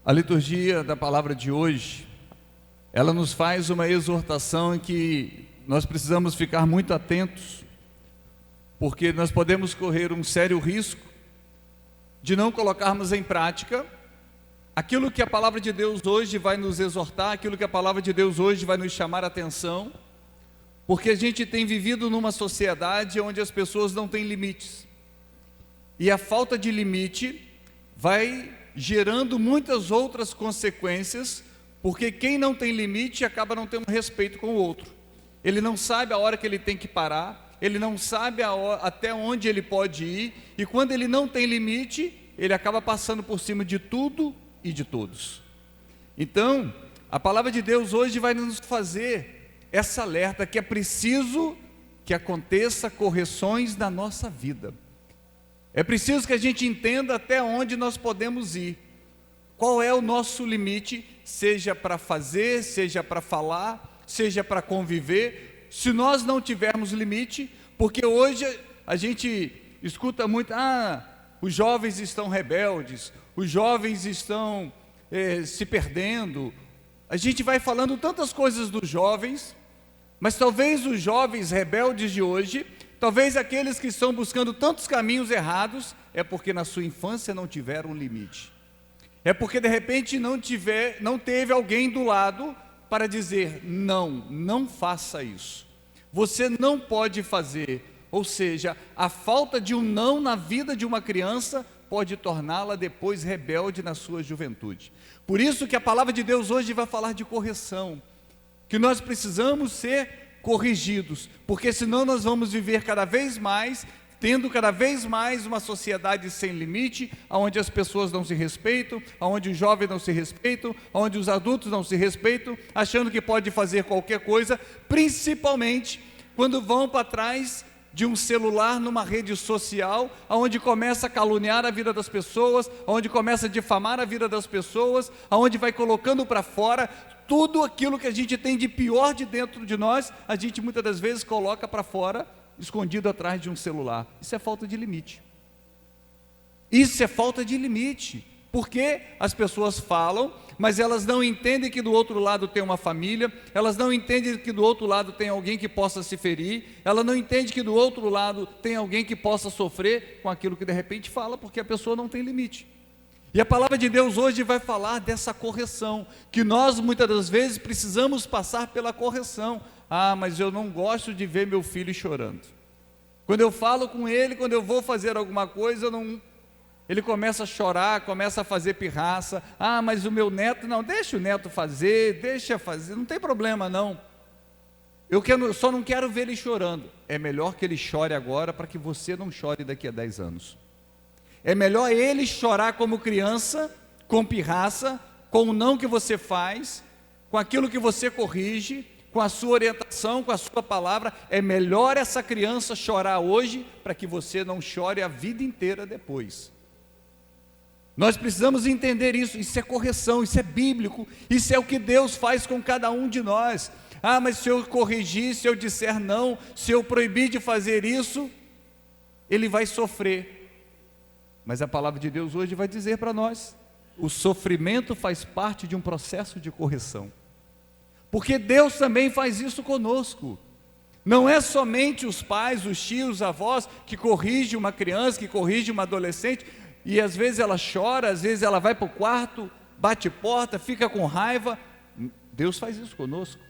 A liturgia da palavra de hoje, ela nos faz uma exortação em que nós precisamos ficar muito atentos, porque nós podemos correr um sério risco de não colocarmos em prática aquilo que a palavra de Deus hoje vai nos exortar, aquilo que a palavra de Deus hoje vai nos chamar a atenção, porque a gente tem vivido numa sociedade onde as pessoas não têm limites, e a falta de limite vai gerando muitas outras consequências, porque quem não tem limite acaba não tendo respeito com o outro. Ele não sabe a hora que ele tem que parar, ele não sabe até onde ele pode ir, e quando ele não tem limite, ele acaba passando por cima de tudo e de todos. Então, a palavra de Deus hoje vai nos fazer essa alerta que é preciso que aconteça correções na nossa vida. É preciso que a gente entenda até onde nós podemos ir, qual é o nosso limite, seja para fazer, seja para falar, seja para conviver. Se nós não tivermos limite, porque hoje a gente escuta muito, os jovens estão rebeldes, os jovens estão se perdendo. A gente vai falando tantas coisas dos jovens, mas talvez os jovens rebeldes de hoje, talvez aqueles que estão buscando tantos caminhos errados, é porque na sua infância não tiveram um limite. É porque de repente não teve alguém do lado para dizer, não faça isso. Você não pode fazer. Ou seja, a falta de um não na vida de uma criança pode torná-la depois rebelde na sua juventude. Por isso que a palavra de Deus hoje vai falar de correção, que nós precisamos ser corrigidos, porque senão nós vamos viver cada vez mais, tendo cada vez mais uma sociedade sem limite, onde as pessoas não se respeitam, onde os jovens não se respeitam, onde os adultos não se respeitam, achando que pode fazer qualquer coisa, principalmente quando vão para trás de um celular numa rede social, onde começa a caluniar a vida das pessoas, onde começa a difamar a vida das pessoas, onde vai colocando para fora tudo aquilo que a gente tem de pior de dentro de nós, a gente muitas das vezes coloca para fora, escondido atrás de um celular. Isso é falta de limite. Isso é falta de limite, porque as pessoas falam, mas elas não entendem que do outro lado tem uma família, elas não entendem que do outro lado tem alguém que possa se ferir, ela não entende que do outro lado tem alguém que possa sofrer com aquilo que de repente fala, porque a pessoa não tem limite. E a palavra de Deus hoje vai falar dessa correção, que nós muitas das vezes precisamos passar pela correção. Mas eu não gosto de ver meu filho chorando. Quando eu falo com ele, quando eu vou fazer alguma coisa, ele começa a chorar, começa a fazer pirraça. Mas o meu neto, não, deixa o neto fazer, não tem problema não. Só não quero ver ele chorando. É melhor que ele chore agora, para que você não chore daqui a 10 anos. É melhor ele chorar como criança, com pirraça, com o não que você faz, com aquilo que você corrige, com a sua orientação, com a sua palavra. É melhor essa criança chorar hoje, para que você não chore a vida inteira depois. Nós precisamos entender isso. Isso é correção, isso é bíblico, isso é o que Deus faz com cada um de nós. Mas se eu corrigir, se eu disser não, se eu proibir de fazer isso, ele vai sofrer. Mas a palavra de Deus hoje vai dizer para nós, o sofrimento faz parte de um processo de correção, porque Deus também faz isso conosco. Não é somente os pais, os tios, os avós que corrigem uma criança, que corrigem uma adolescente, e às vezes ela chora, às vezes ela vai para o quarto, bate porta, fica com raiva. Deus faz isso conosco.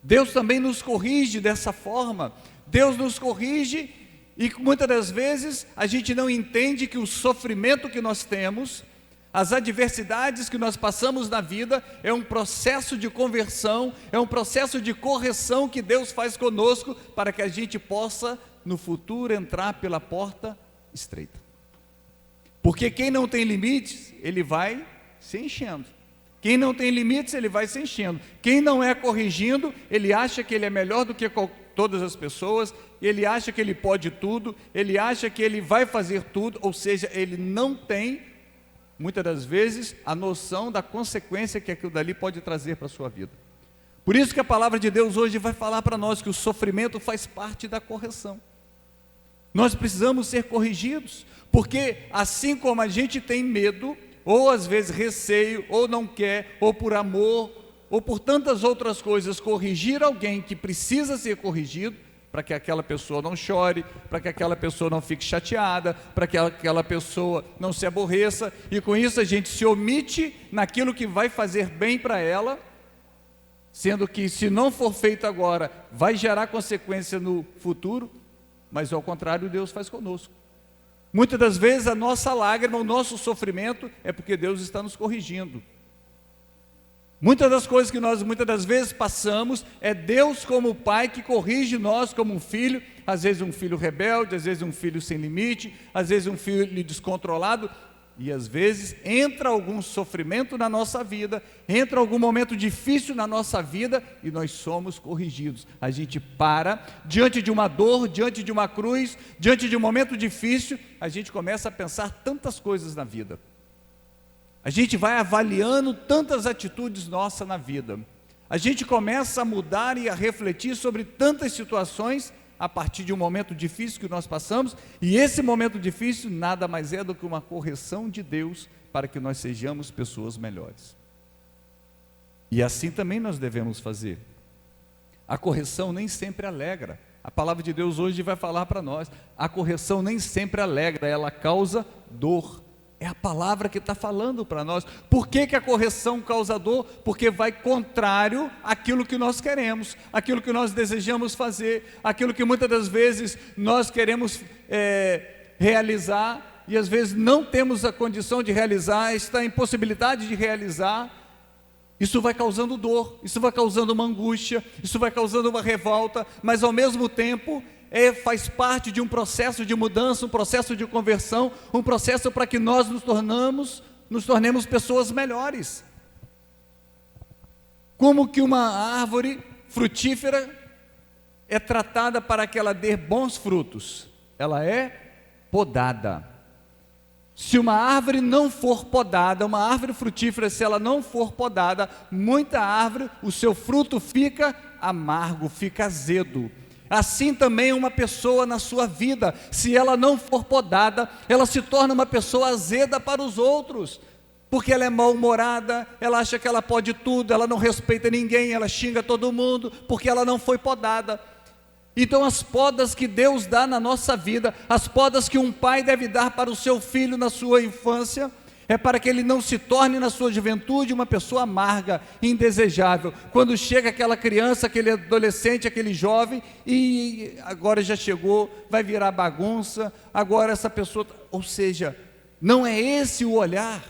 Deus também nos corrige dessa forma. Deus nos corrige, e muitas das vezes a gente não entende que o sofrimento que nós temos, as adversidades que nós passamos na vida, é um processo de conversão, é um processo de correção que Deus faz conosco, para que a gente possa no futuro entrar pela porta estreita. Porque quem não tem limites, ele vai se enchendo. Quem não tem limites, ele vai se enchendo. Quem não é corrigindo, ele acha que ele é melhor do que todas as pessoas, ele acha que ele pode tudo, ele acha que ele vai fazer tudo, ou seja, ele não tem, muitas das vezes, a noção da consequência que aquilo dali pode trazer para a sua vida. Por isso que a palavra de Deus hoje vai falar para nós que o sofrimento faz parte da correção. Nós precisamos ser corrigidos, porque assim como a gente tem medo ou às vezes receio, ou não quer, ou por amor, ou por tantas outras coisas, corrigir alguém que precisa ser corrigido, para que aquela pessoa não chore, para que aquela pessoa não fique chateada, para que aquela pessoa não se aborreça, e com isso a gente se omite naquilo que vai fazer bem para ela, sendo que se não for feito agora, vai gerar consequência no futuro, mas ao contrário Deus faz conosco. Muitas das vezes a nossa lágrima, o nosso sofrimento é porque Deus está nos corrigindo. Muitas das coisas que nós muitas das vezes passamos, é Deus como Pai que corrige nós como um filho, às vezes um filho rebelde, às vezes um filho sem limite, às vezes um filho descontrolado, e às vezes entra algum sofrimento na nossa vida, entra algum momento difícil na nossa vida, e nós somos corrigidos. A gente para, diante de uma dor, diante de uma cruz, diante de um momento difícil, a gente começa a pensar tantas coisas na vida. A gente vai avaliando tantas atitudes nossas na vida. A gente começa a mudar e a refletir sobre tantas situações a partir de um momento difícil que nós passamos, e esse momento difícil nada mais é do que uma correção de Deus para que nós sejamos pessoas melhores. E assim também nós devemos fazer. A correção nem sempre alegra. A palavra de Deus hoje vai falar para nós. A correção nem sempre alegra, ela causa dor. É a palavra que está falando para nós. Por que a correção causa dor? Porque vai contrário àquilo que nós queremos, aquilo que nós desejamos fazer, aquilo que muitas das vezes nós queremos realizar, e às vezes não temos a condição de realizar, está a impossibilidade de realizar. Isso vai causando dor, isso vai causando uma angústia, isso vai causando uma revolta, mas ao mesmo tempo faz parte de um processo de mudança, um processo de conversão, um processo para que nós nos tornemos pessoas melhores. Como que uma árvore frutífera é tratada para que ela dê bons frutos? Ela é podada. Se uma árvore não for podada, uma árvore frutífera, se ela não for podada, muita árvore, o seu fruto fica amargo, fica azedo. Assim também uma pessoa na sua vida, se ela não for podada, ela se torna uma pessoa azeda para os outros, porque ela é mal-humorada, ela acha que ela pode tudo, ela não respeita ninguém, ela xinga todo mundo, porque ela não foi podada. Então as podas que Deus dá na nossa vida, as podas que um pai deve dar para o seu filho na sua infância, é para que ele não se torne na sua juventude uma pessoa amarga, indesejável. Quando chega aquela criança, aquele adolescente, aquele jovem, e agora já chegou, vai virar bagunça, agora essa pessoa, ou seja, não é esse o olhar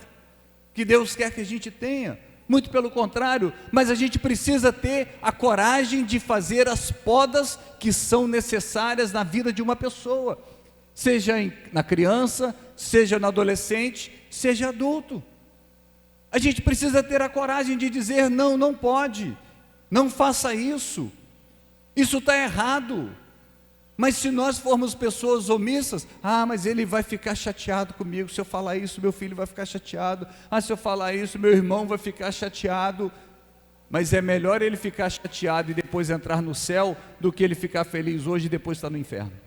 que Deus quer que a gente tenha, muito pelo contrário, mas a gente precisa ter a coragem de fazer as podas que são necessárias na vida de uma pessoa, seja na criança, seja no adolescente, seja adulto. A gente precisa ter a coragem de dizer: não, não pode, não faça isso, isso está errado. Mas se nós formos pessoas omissas, mas ele vai ficar chateado comigo, se eu falar isso meu filho vai ficar chateado, se eu falar isso meu irmão vai ficar chateado. Mas é melhor ele ficar chateado e depois entrar no céu, do que ele ficar feliz hoje e depois estar no inferno.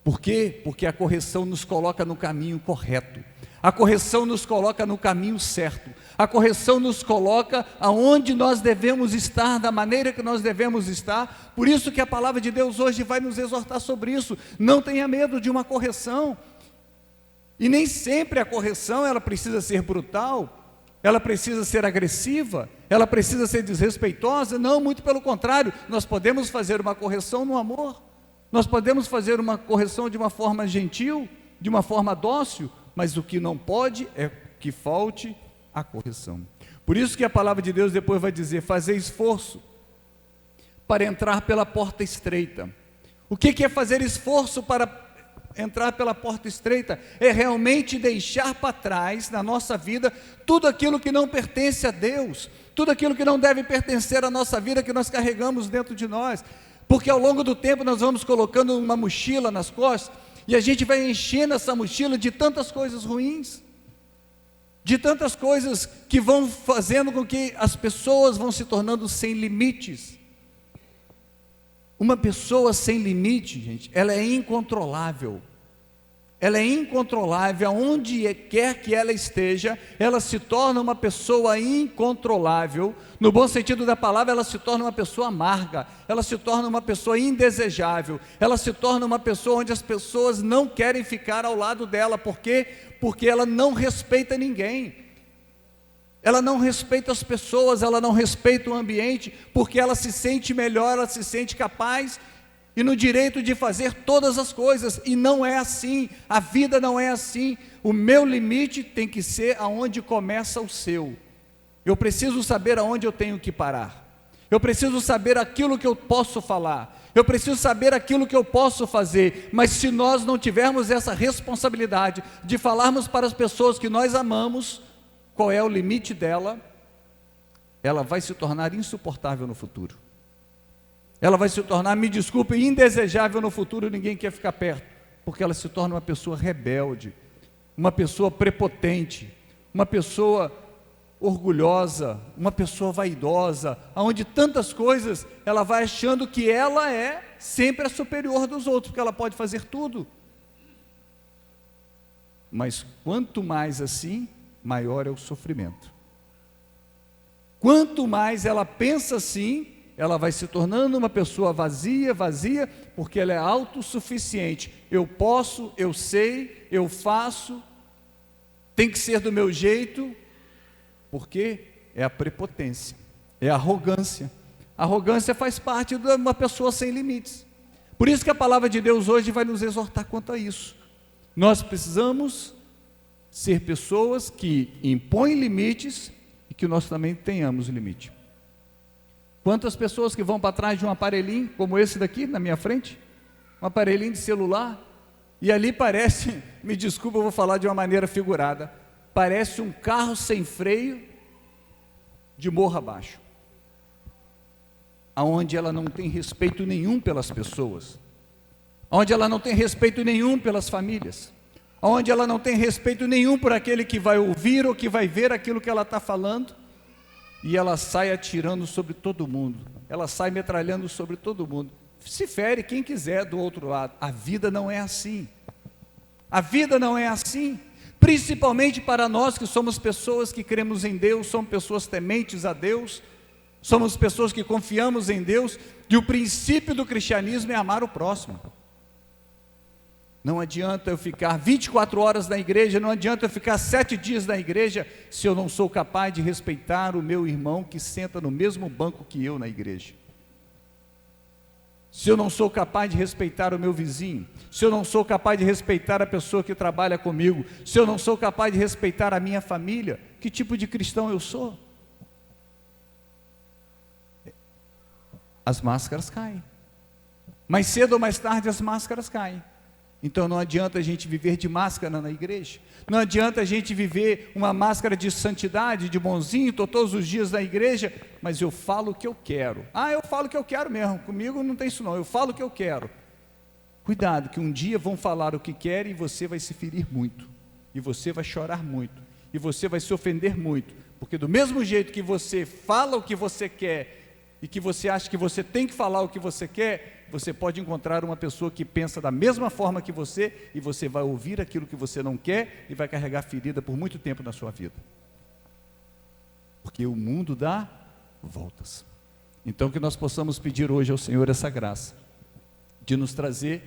Por quê? Porque a correção nos coloca no caminho correto, a correção nos coloca no caminho certo, a correção nos coloca aonde nós devemos estar, da maneira que nós devemos estar. Por isso que a palavra de Deus hoje vai nos exortar sobre isso. Não tenha medo de uma correção, e nem sempre a correção ela precisa ser brutal, ela precisa ser agressiva, ela precisa ser desrespeitosa. Não, muito pelo contrário, nós podemos fazer uma correção no amor, nós podemos fazer uma correção de uma forma gentil, de uma forma dócil, mas o que não pode é que falte a correção. Por isso que a palavra de Deus depois vai dizer: fazer esforço para entrar pela porta estreita. O que é fazer esforço para entrar pela porta estreita? É realmente deixar para trás na nossa vida tudo aquilo que não pertence a Deus, tudo aquilo que não deve pertencer à nossa vida, que nós carregamos dentro de nós. Porque ao longo do tempo nós vamos colocando uma mochila nas costas, e a gente vai enchendo essa mochila de tantas coisas ruins, de tantas coisas que vão fazendo com que as pessoas vão se tornando sem limites. Uma pessoa sem limite, gente, ela é incontrolável. ela é incontrolável, aonde quer que ela esteja, ela se torna uma pessoa incontrolável, no bom sentido da palavra, ela se torna uma pessoa amarga, ela se torna uma pessoa indesejável, ela se torna uma pessoa onde as pessoas não querem ficar ao lado dela, por quê? Porque ela não respeita ninguém, ela não respeita as pessoas, ela não respeita o ambiente, porque ela se sente melhor, ela se sente capaz e no direito de fazer todas as coisas, e não é assim, a vida não é assim. O meu limite tem que ser aonde começa o seu. Eu preciso saber aonde eu tenho que parar, eu preciso saber aquilo que eu posso falar, eu preciso saber aquilo que eu posso fazer, mas se nós não tivermos essa responsabilidade de falarmos para as pessoas que nós amamos, qual é o limite dela, ela vai se tornar insuportável no futuro. Ela vai se tornar, me desculpe, indesejável no futuro, ninguém quer ficar perto, porque ela se torna uma pessoa rebelde, uma pessoa prepotente, uma pessoa orgulhosa, uma pessoa vaidosa, aonde tantas coisas ela vai achando que ela é sempre a superior dos outros, porque ela pode fazer tudo. Mas quanto mais assim, maior é o sofrimento. Quanto mais ela pensa assim, ela vai se tornando uma pessoa vazia, porque ela é autossuficiente. Eu posso, eu sei, eu faço, tem que ser do meu jeito, porque é a prepotência, é a arrogância. A arrogância faz parte de uma pessoa sem limites. Por isso que a palavra de Deus hoje vai nos exortar quanto a isso. Nós precisamos ser pessoas que impõem limites e que nós também tenhamos limite. Quantas pessoas que vão para trás de um aparelhinho, como esse daqui na minha frente, um aparelhinho de celular, e ali parece, me desculpa, eu vou falar de uma maneira figurada, parece um carro sem freio, de morro abaixo, aonde ela não tem respeito nenhum pelas pessoas, onde ela não tem respeito nenhum pelas famílias, onde ela não tem respeito nenhum por aquele que vai ouvir ou que vai ver aquilo que ela está falando, e ela sai atirando sobre todo mundo, ela sai metralhando sobre todo mundo, se fere quem quiser do outro lado. A vida não é assim, a vida não é assim, principalmente para nós que somos pessoas que cremos em Deus, somos pessoas tementes a Deus, somos pessoas que confiamos em Deus, e o princípio do cristianismo é amar o próximo. Não adianta eu ficar 24 horas na igreja, não adianta eu ficar 7 dias na igreja, se eu não sou capaz de respeitar o meu irmão que senta no mesmo banco que eu na igreja. Se eu não sou capaz de respeitar o meu vizinho, se eu não sou capaz de respeitar a pessoa que trabalha comigo, se eu não sou capaz de respeitar a minha família, que tipo de cristão eu sou? As máscaras caem. Mais cedo ou mais tarde as máscaras caem. Então não adianta a gente viver de máscara na igreja, não adianta a gente viver uma máscara de santidade, de bonzinho, estou todos os dias na igreja, mas eu falo o que eu quero. Eu falo o que eu quero mesmo, comigo não tem isso não, eu falo o que eu quero. Cuidado, que um dia vão falar o que querem e você vai se ferir muito, e você vai chorar muito, e você vai se ofender muito, porque do mesmo jeito que você fala o que você quer, e que você acha que você tem que falar o que você quer, você pode encontrar uma pessoa que pensa da mesma forma que você, e você vai ouvir aquilo que você não quer, e vai carregar ferida por muito tempo na sua vida, porque o mundo dá voltas. Então que nós possamos pedir hoje ao Senhor essa graça, de nos trazer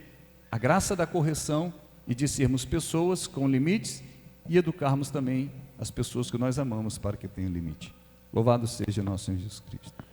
a graça da correção, e de sermos pessoas com limites, e educarmos também as pessoas que nós amamos para que tenham limite. Louvado seja nosso Senhor Jesus Cristo.